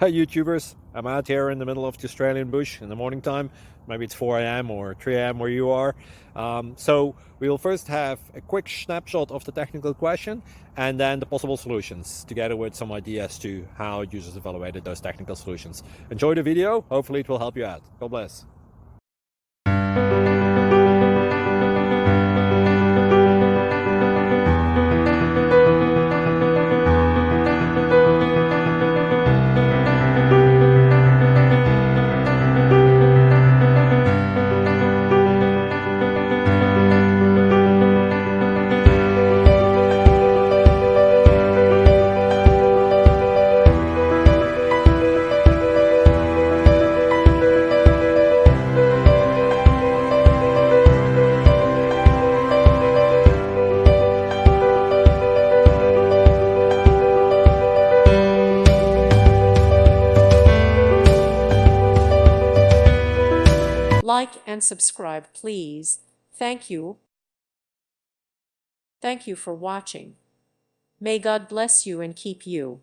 Hi YouTubers, I'm out here in the middle of the Australian bush in the morning time. Maybe it's 4 a.m. or 3 a.m. where you are. So we'll first have a quick snapshot of the technical question and then the possible solutions, together with some ideas to how users evaluated those technical solutions. Enjoy the video, hopefully it will help you out. God bless. Like and subscribe, please. Thank you. Thank you for watching. May God bless you and keep you.